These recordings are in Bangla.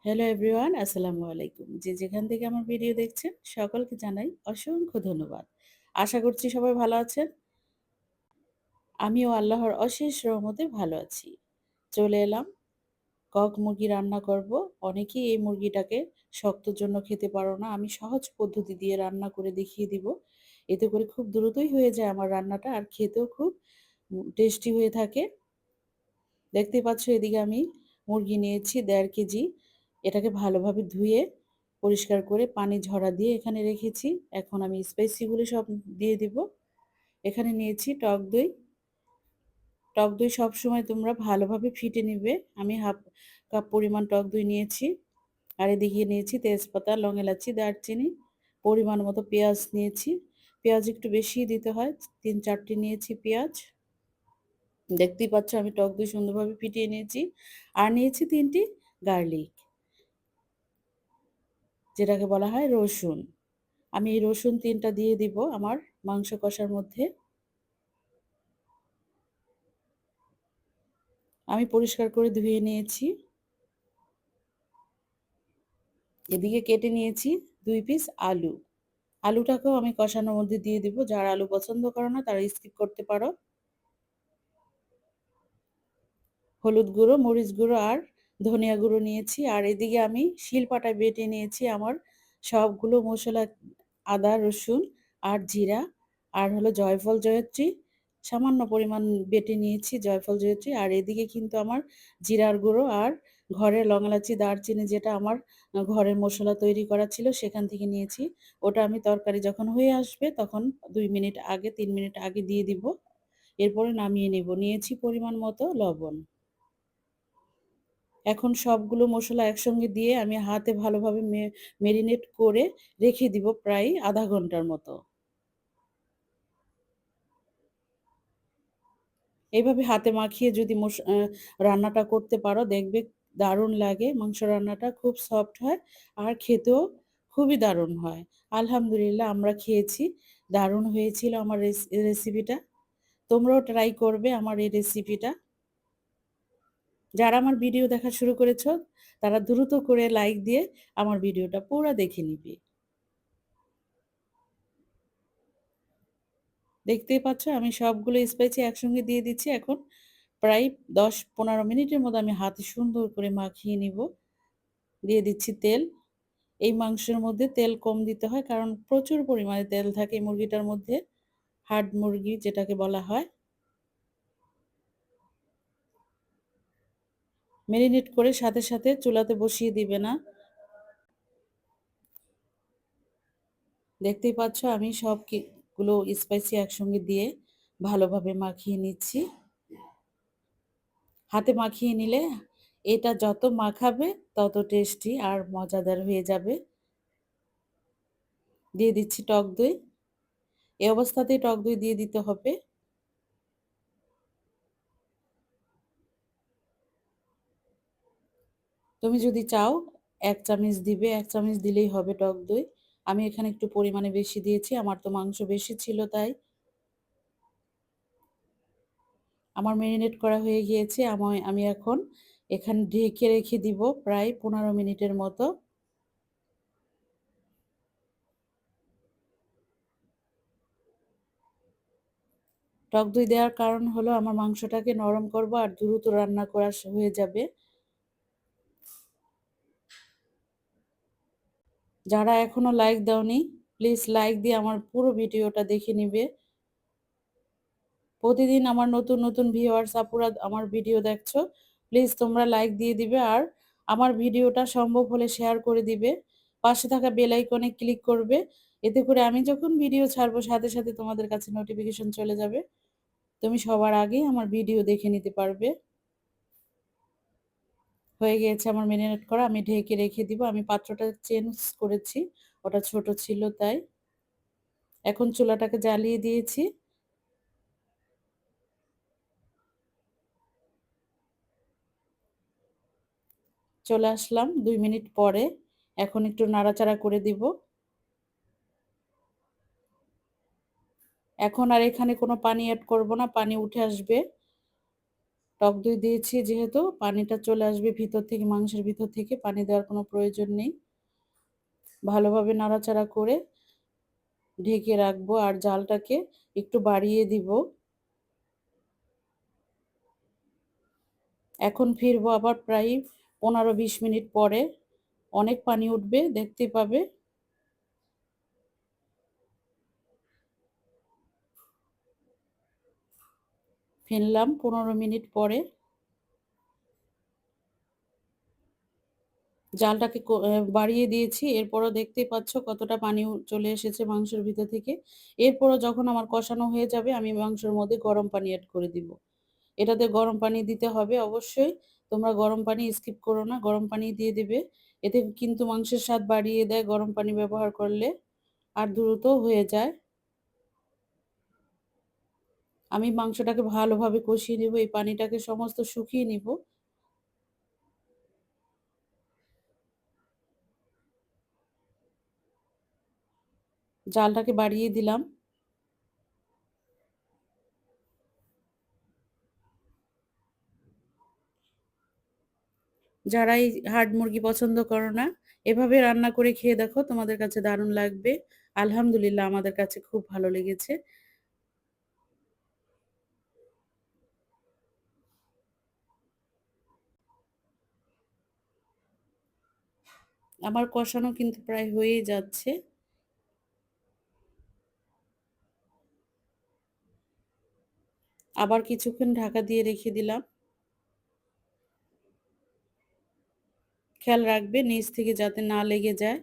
হ্যালো এভরিওয়ান, আসসালামু আলাইকুম। যে যেখান থেকে আমার ভিডিও দেখছেন সকলকে জানাই অসংখ্য ধন্যবাদ। আশা করছি সবাই ভালো আছেন। আমিও আল্লাহর অশেষ রহমতে ভালো আছি। চলে এলাম কক মুরগি রান্না করব। অনেকেই এই মুরগিটাকে শক্তর জন্য খেতে পারো না। আমি সহজ পদ্ধতি দিয়ে রান্না করে দেখিয়ে দিব। এতে করে খুব দ্রুতই হয়ে যায় আমার রান্নাটা, আর খেতেও খুব টেস্টি হয়ে থাকে। দেখতেই পাচ্ছ এদিকে আমি মুরগি নিয়েছি 1.5 কেজি। এটাকে ভালোভাবে ধুয়ে পরিষ্কার করে পানি ঝরা দিয়ে এখানে রেখেছি। এখন আমি স্পাইসিগুলো সব দিয়ে দিব। এখানে নিয়েছি টক দই। টক দই সবসময় তোমরা ভালোভাবে ফিটে নিবে। আমি হাফ কাপ পরিমাণ টক দই নিয়েছি। আর এদিকে নিয়েছি তেজপাতা, লং এলাচি, দারচিনি, পরিমাণ মতো পেঁয়াজ নিয়েছি। পেঁয়াজ একটু বেশি দিতে হয়, 3-4টি নিয়েছি পেঁয়াজ। দেখতেই পাচ্ছ আমি টক দই সুন্দরভাবে ফিটিয়ে নিয়েছি। আর নিয়েছি 3টি গার্লিক, যেটাকে বলা হয় রসুন। আমি এই রসুন 3টা দিয়ে দিব আমার মাংস কষার মধ্যে। আমি পরিষ্কার করে ধুয়ে নিয়েছি। এদিকে কেটে নিয়েছি 2 পিস আলু। আলুটাকেও আমি কষানোর মধ্যে দিয়ে দিব। যারা আলু পছন্দ করো না তারা স্কিপ করতে পারো। হলুদ গুঁড়ো, মরিচ গুঁড়ো আর ধনিয়া গুঁড়ো নিয়েছি। আর এদিকে আমি শিলপাটায় বেটে নিয়েছি আমার সবগুলো মশলা, আদা, রসুন আর জিরা, আর হলো জয়ফল জয়ত্রী সামান্য পরিমাণ বেটে নিয়েছি, জয়ফল জয়ত্রী। আর এদিকে কিন্তু আমার জিরার গুঁড়ো আর ঘরের লং এলাচি, দারচিনি, যেটা আমার ঘরের মশলা তৈরি করা ছিল সেখান থেকে নিয়েছি। ওটা আমি তরকারি যখন হয়ে আসবে তখন 2 মিনিট আগে 3 মিনিট আগে দিয়ে দিব। এরপরে নামিয়ে নেব। নিয়েছি পরিমাণ মতো লবণ। এখন সবগুলো মসলা একসঙ্গে দিয়ে আমি হাতে ভালোভাবে মেরিনেট করে রেখে দিব প্রায় আধা ঘন্টার মতো। এইভাবে হাতে মাখিয়ে যদি রান্নাটা করতে পারো দেখবে দারুণ লাগে। মাংস রান্নাটা খুব সফট হয় আর খেতেও খুবই দারুণ হয়। আলহামদুলিল্লাহ আমরা খেয়েছি, দারুণ হয়েছিল আমার রেসিপিটা। তোমরাও ট্রাই করবে আমার এই রেসিপিটা। যারা আমার ভিডিও দেখা শুরু করেছো তারা দ্রুত করে লাইক দিয়ে আমার ভিডিওটা পুরো দেখে নিবে। দেখতেই পাচ্ছ আমি সবগুলো স্পাইসি একসঙ্গে দিয়ে দিচ্ছি। এখন প্রায় 10-15 মিনিটের মধ্যে আমি হাতে সুন্দর করে মাখিয়ে নিব। দিয়ে দিচ্ছি তেল। এই মাংসের মধ্যে তেল কম দিতে হয় কারণ প্রচুর পরিমাণে তেল থাকে এই মুরগিটার মধ্যে। হাড় মুরগি যেটাকে বলা হয়। মেরিনেট করে সাথে সাথে চুলাতে বসিয়ে দিবে না। দেখতেই পাচ্ছ আমি সবগুলো স্পাইসি একসঙ্গে দিয়ে ভালোভাবে মাখিয়ে নিচ্ছি। হাতে মাখিয়ে নিলে এটা যত মাখাবে তত টেস্টি আর মজাদার হয়ে যাবে। দিয়ে দিচ্ছি টক দই। এই অবস্থাতেই টক দই দিয়ে দিতে হবে। তুমি যদি চাও 1 চামচ দিবে, 1 চামচ দিলেই হবে টক দই। আমি এখানে একটু পরিমাণে বেশি দিয়েছি, আমার তো মাংস বেশি ছিল তাই। আমার ম্যারিনেট করা হয়ে গিয়েছে। আমি এখন এখানে ঢেকে রেখে দিব প্রায় 15 মিনিটের মতো। টক দই দেওয়ার কারণ হলো আমার মাংসটাকে নরম করব আর দ্রুত রান্না করা হয়ে যাবে। যারা এখনো লাইক দাওনি প্লিজ লাইক দিয়ে আমার পুরো ভিডিওটা দেখে নিবে। প্রতিদিন আমার নতুন নতুন ভিউয়ার্স আপুরা আমার ভিডিও দেখছো, প্লিজ তোমরা লাইক দিয়ে দিবে আর আমার ভিডিওটা সম্ভব হলে শেয়ার করে দিবে। পাশে থাকা বেল আইকনে ক্লিক করবে। এতে করে আমি যখন ভিডিও ছাড়বো সাথে সাথে তোমাদের কাছে নোটিফিকেশন চলে যাবে। তুমি সবার আগে আমার ভিডিও দেখে নিতে পারবে। হয়ে গিয়েছে আমার ম্যারিনেট করা, আমি ঢেকে রেখে দিব। আমি পাত্রটা চেঞ্জ করেছি, ওটা ছোট ছিল তাই। এখন চুলাটাকে জ্বালিয়ে দিয়েছি। চলে আসলাম 2 মিনিট পরে। এখন একটু নাড়াচাড়া করে দিব। এখন আর এখানে কোনো পানি অ্যাড করব না, পানি উঠে আসবে। টক দই দিয়েছি যেহেতু পানিটা চলে আসবে ভিতর থেকে, মাংসের ভিতর থেকে পানি দেওয়ার কোনো প্রয়োজন নেই। ভালোভাবে নাড়াচাড়া করে ঢেকে রাখবো আর জালটাকে একটু বাড়িয়ে দিব। এখন ফিরবো আবার প্রায় 15-20 মিনিট পরে। অনেক পানি উঠবে, দেখতে পাবে। ফিরলাম 15 মিনিট পরে। জালটাকে বাড়িয়ে দিয়েছি। এরপরও দেখতেই পাচ্ছ কতটা পানি চলে এসেছে মাংসের ভিতর থেকে। এরপরও যখন আমার কষানো হয়ে যাবে আমি মাংসের মধ্যে গরম পানি এড করে দিব। এটাতে গরম পানি দিতে হবে অবশ্যই। তোমরা গরম পানি স্কিপ করো না, গরম পানি দিয়ে দিবে। এতে কিন্তু মাংসের স্বাদ বাড়িয়ে দেয় গরম পানি ব্যবহার করলে, আর দ্রুত হয়ে যায়। আমি মাংসটাকে ভালোভাবে কষিয়ে নিব, এই পানিটাকে সমস্ত শুকিয়ে নিব। জালটাকে বাড়িয়ে দিলাম। যারা এই হাড় মুরগি পছন্দ করো না, এভাবে রান্না করে খেয়ে দেখো, তোমাদের কাছে দারুণ লাগবে। আলহামদুলিল্লাহ আমাদের কাছে খুব ভালো লেগেছে। আমার কষানো কিন্তু প্রায় হয়েই যাচ্ছে। আবার কিছুক্ষণ ঢাকা দিয়ে রেখে দিলাম। খেয়াল রাখবে নিচ থেকে যাতে না লেগে যায়।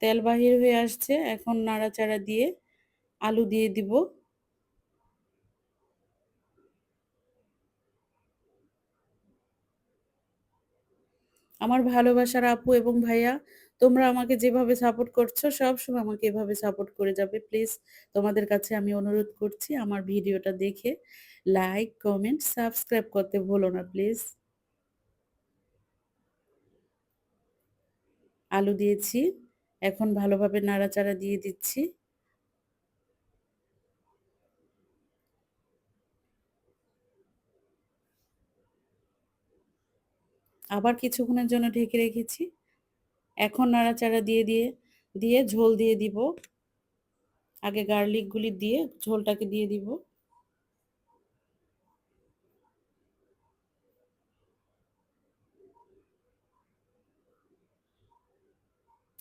তেল বাহির হয়ে আসছে, এখন নাড়াচাড়া দিয়ে আলু দিয়ে দিব। আমার ভালোবাসার আপু এবং ভাইয়া, তোমরা আমাকে যেভাবে সাপোর্ট করছো সবসময় আমাকে এভাবে সাপোর্ট করে যাবে প্লিজ। তোমাদের কাছে আমি অনুরোধ করছি আমার ভিডিওটা দেখে লাইক, কমেন্ট, সাবস্ক্রাইব করতে ভুলো না প্লিজ। আলু দিয়েছি, এখন ভালোভাবে নাড়াচাড়া দিয়ে দিচ্ছি। আবার কিছুক্ষণের জন্য ঢেকে রেখেছি। এখন নাড়াচাড়া দিয়ে দিয়ে দিয়ে ঝোল দিয়ে দিব। আগে গার্লিকগুলি দিয়ে ঝোলটাকে দিয়ে দিব।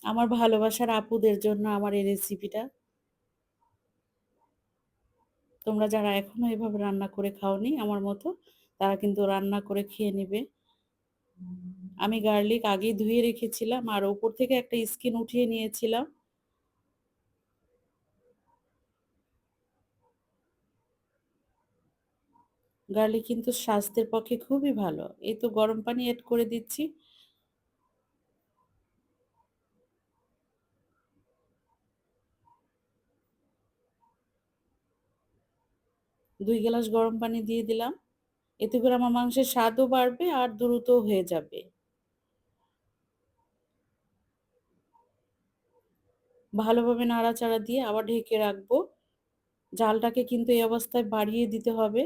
আমার ভালোবাসার আপুদের জন্য আমার এই রেসিপিটা। তোমরা যারা এখনো এভাবে রান্না করে খাওনি আমার মতো, তারা কিন্তু রান্না করে খেয়ে নেবে। আমি গার্লিক আগেই ধুয়ে রেখেছিলাম আর উপর থেকে একটা স্কিন উঠিয়ে নিয়েছিলাম। গার্লিক কিন্তু স্বাস্থ্যের পক্ষে খুবই ভালো। এই তো গরম পানি এড করে দিচ্ছি। 2 গ্লাস গরম পানি দিয়ে দিলাম। এতে করে আমার মাংসের স্বাদও বাড়বে আর দ্রুত হয়ে যাবে। ভালোভাবে নাড়াচাড়া দিয়ে আবার ঢেকে রাখবো। জালটাকে কিন্তু এই অবস্থায় বাড়িয়ে দিতে হবে।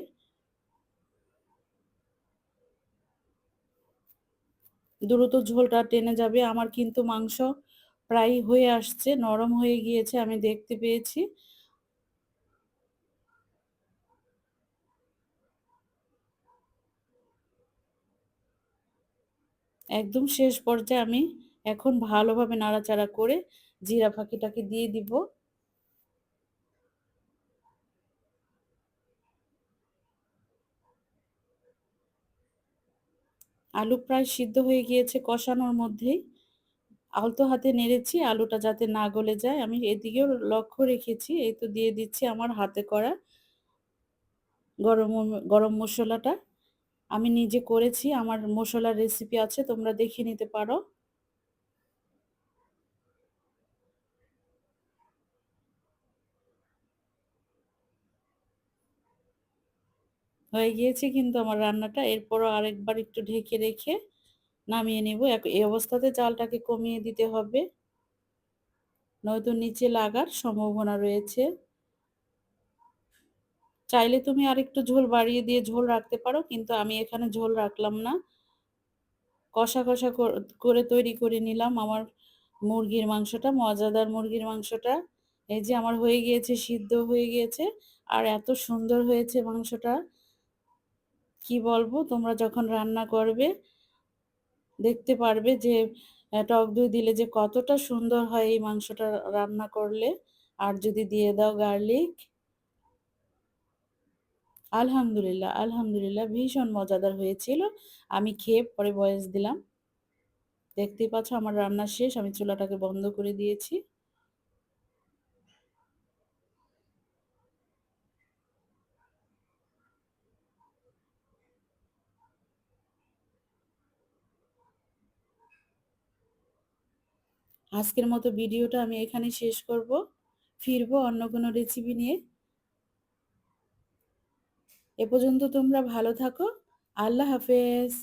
দ্রুত ঝোলটা টেনে যাবে। আমার কিন্তু মাংস প্রায় হয়ে আসছে, নরম হয়ে গিয়েছে আমি দেখতে পেয়েছি। একদম শেষ পর্যায়ে আমি এখন ভালোভাবে নাড়াচাড়া করে জিরা ফাঁকিটাকে দিয়ে দিব। আলু প্রায় সিদ্ধ হয়ে গিয়েছে কষানোর মধ্যেই। আলতো হাতে নেড়েছি আলুটা যাতে না গলে যায়, আমি এদিকেও লক্ষ্য রেখেছি। এই তো দিয়ে দিচ্ছি আমার হাতে করা গরম গরম মশলাটা। আমি নিজে করেছি, আমার মশলার রেসিপি আছে, তোমরা দেখে নিতে পারো। হয়ে গিয়েছে কিন্তু আমার রান্নাটা। এরপরও আরেকবার একটু ঢেকে রেখে নামিয়ে নেব। এই অবস্থাতে জালটাকে কমিয়ে দিতে হবে। নয়তো নিচে লাগার সম্ভাবনা রয়েছে। চাইলে তুমি আরেকটু ঝোল বাড়িয়ে দিয়ে ঝোল রাখতে পারো, কিন্তু আমি এখানে ঝোল রাখলাম না। কষা, কষা করে তৈরি করে নিলাম আমার মুরগির মাংসটা, মজাদার মুরগির মাংসটা। এই যে আমার হয়ে গিয়েছে, সিদ্ধ হয়ে গিয়েছে। আর এত সুন্দর হয়েছে মাংসটা, কি বলবো! তোমরা যখন রান্না করবে দেখতে পারবে যে টক দই দিলে যে কতটা সুন্দর হয় এই মাংসটা রান্না করলে। আর যদি দিয়ে দাও গার্লিক, আলহামদুলিল্লাহ, আলহামদুলিল্লাহ ভীষণ মজাদার হয়েছিল। আমি খেয়ে পরে ভয়েস দিলাম। দেখতেই পাচ্ছ আমার রান্না শেষ। আমি চুলাটাকে বন্ধ করে দিয়েছি। আজকের মতো ভিডিওটা আমি এখানেই শেষ করব। ফিরবো অন্য কোনো রেসিপি নিয়ে। এ পর্যন্ত তোমরা ভালো থাকো। আল্লাহ হাফেজ।